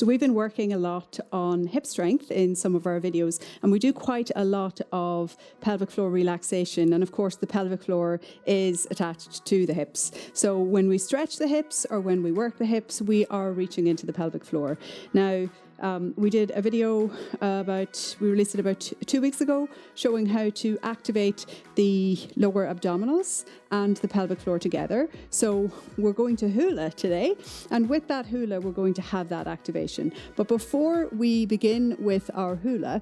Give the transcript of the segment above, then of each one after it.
So we've been working a lot on hip strength in some of our videos, and we do quite a lot of pelvic floor relaxation. And of course, the pelvic floor is attached to the hips. So when we stretch the hips or when we work the hips, we are reaching into the pelvic floor. Now, we did a video we released it about 2 weeks ago, showing how to activate the lower abdominals and the pelvic floor together. So we're going to hula today, and with that hula, we're going to have that activation. But before we begin with our hula,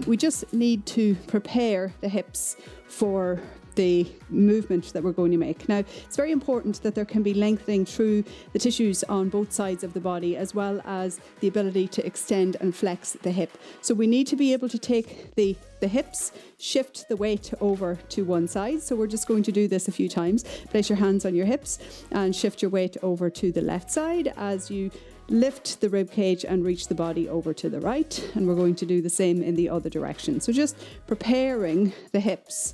we just need to prepare the hips for the movement that we're going to make. Now, it's very important that there can be lengthening through the tissues on both sides of the body, as well as the ability to extend and flex the hip. So we need to be able to take the hips, shift the weight over to one side. So we're just going to do this a few times. Place your hands on your hips and shift your weight over to the left side as you lift the rib cage and reach the body over to the right. And we're going to do the same in the other direction. So just preparing the hips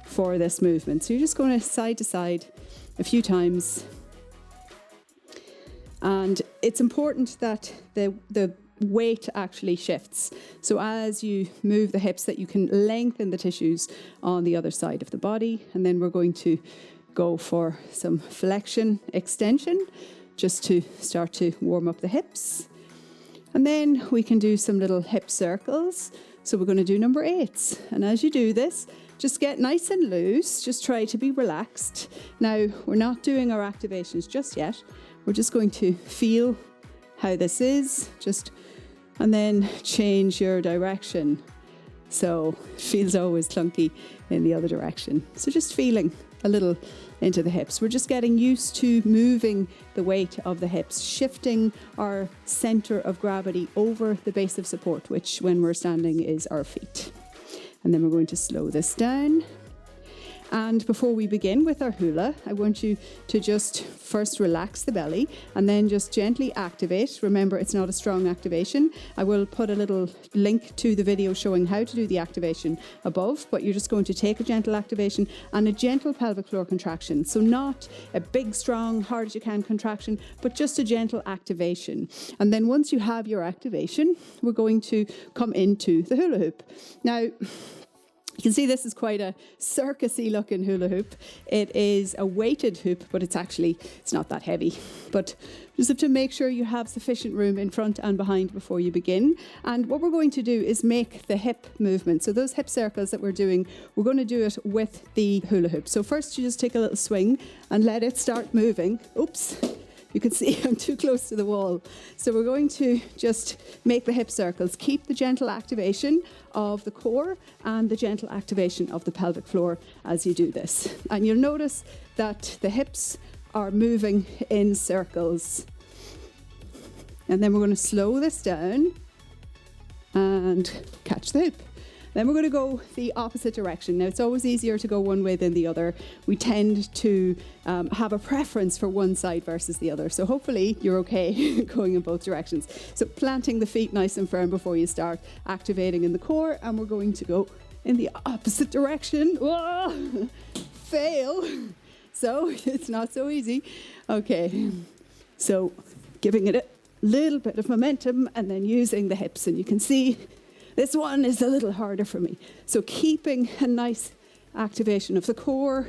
for this movement. So you're just going to side a few times. And it's important that the weight actually shifts. So as you move the hips, that you can lengthen the tissues on the other side of the body. And then we're going to go for some flexion extension, just to start to warm up the hips. And then we can do some little hip circles. So we're going to do number 8. And as you do this, just get nice and loose. Just try to be relaxed. Now, we're not doing our activations just yet. We're just going to feel how this is, and then change your direction. So it feels always clunky in the other direction. So just feeling a little into the hips. We're just getting used to moving the weight of the hips, shifting our center of gravity over the base of support, which when we're standing is our feet. And then we're going to slow this down. And before we begin with our hula, I want you to just first relax the belly and then just gently activate. Remember, it's not a strong activation. I will put a little link to the video showing how to do the activation above, but you're just going to take a gentle activation and a gentle pelvic floor contraction. So not a big, strong, hard as you can contraction, but just a gentle activation. And then once you have your activation, we're going to come into the hula hoop. Now, you can see this is quite a circusy looking hula hoop. It is a weighted hoop, but it's not that heavy. But you just have to make sure you have sufficient room in front and behind before you begin. And what we're going to do is make the hip movement. So those hip circles that we're doing, we're going to do it with the hula hoop. So first you just take a little swing and let it start moving. Oops. You can see I'm too close to the wall. So we're going to just make the hip circles. Keep the gentle activation of the core and the gentle activation of the pelvic floor as you do this. And you'll notice that the hips are moving in circles. And then we're going to slow this down and catch the hoop. Then we're going to go the opposite direction. Now, it's always easier to go one way than the other. We tend to have a preference for one side versus the other. So hopefully you're okay going in both directions. So planting the feet nice and firm before you start, activating in the core, and we're going to go in the opposite direction. Whoa! Fail. So it's not so easy. Okay. So giving it a little bit of momentum and then using the hips. And you can see this one is a little harder for me. So keeping a nice activation of the core.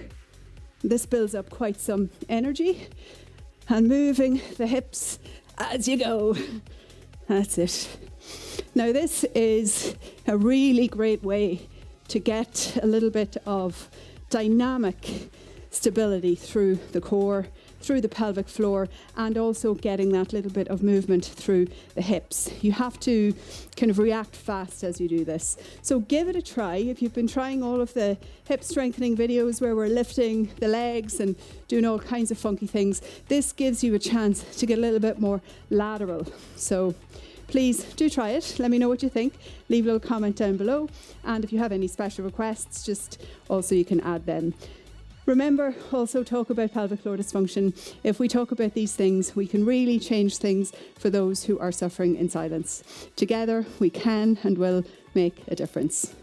This builds up quite some energy. And moving the hips as you go. That's it. Now this is a really great way to get a little bit of dynamic stability through the core, through the pelvic floor, and also getting that little bit of movement through the hips. You have to kind of react fast as you do this. So give it a try. If you've been trying all of the hip strengthening videos where we're lifting the legs and doing all kinds of funky things, this gives you a chance to get a little bit more lateral. So please do try it. Let me know what you think. Leave a little comment down below. And if you have any special requests, just also you can add them. Remember, also talk about pelvic floor dysfunction. If we talk about these things, we can really change things for those who are suffering in silence. Together, we can and will make a difference.